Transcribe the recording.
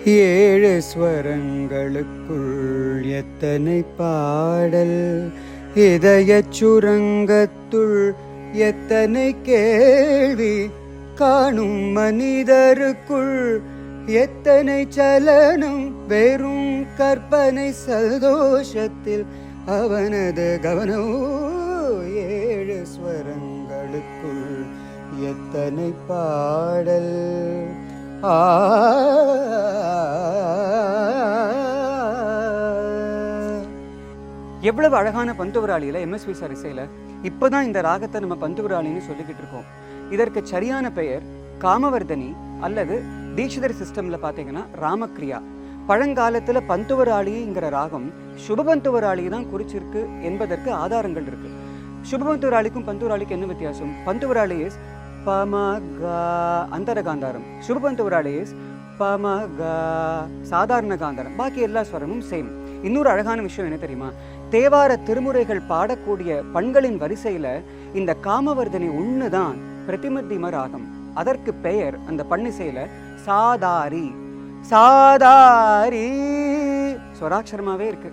ஏழு ஸ்வரங்களுக்குள் எத்தனை பாடல், இதயச் சுரங்கத்துள் எத்தனை கேள்வி, காணும் மனிதருக்குள் எத்தனை சலனம், வெறும் கற்பனை சந்தோஷத்தில் அவனது கவனம். ஏழு ஸ்வரங்களுக்குள் எத்தனை பாடல். எவ்வளவு அழகான பந்துவராளியில எம்எஸ்வி சார் இசையில இப்பதான் இந்த ராகத்தை நம்ம பந்துவராளின்னு சொல்லிக்கிட்டு இருக்கோம். இதற்கு சரியான பெயர் காமவர்தனி அல்லது தீட்சிதர் சிஸ்டம்ல பாத்தீங்கன்னா ராமக்ரியா. பழங்காலத்துல பந்துவராளிங்கிற ராகம் சுபபந்துவராளி தான் குறிச்சிருக்கு என்பதற்கு ஆதாரங்கள் இருக்கு. சுபபந்துவராளிக்கும் பந்துவராளிக்கும் என்ன வித்தியாசம்? பந்துவராளி இஸ் பமகா அந்தர காந்தாரம், சுபபந்துவராளி இஸ் பமகா சாதாரண காந்தாரம். பாக்கி எல்லா ஸ்வரமும் சேம். இன்னொரு அழகான விஷயம் என்ன தெரியுமா? தேவார திருமுறைகள் பாடக்கூடிய பண்களின் வரிசையில இந்த காமவர்தனி ஒண்ணுதான் பிரதிமத்திம ராகம். அதற்கு பெயர் அந்த பண்ணிசையில சாதாரி. சாதாரி ஸ்வராட்சரமாவே இருக்கு.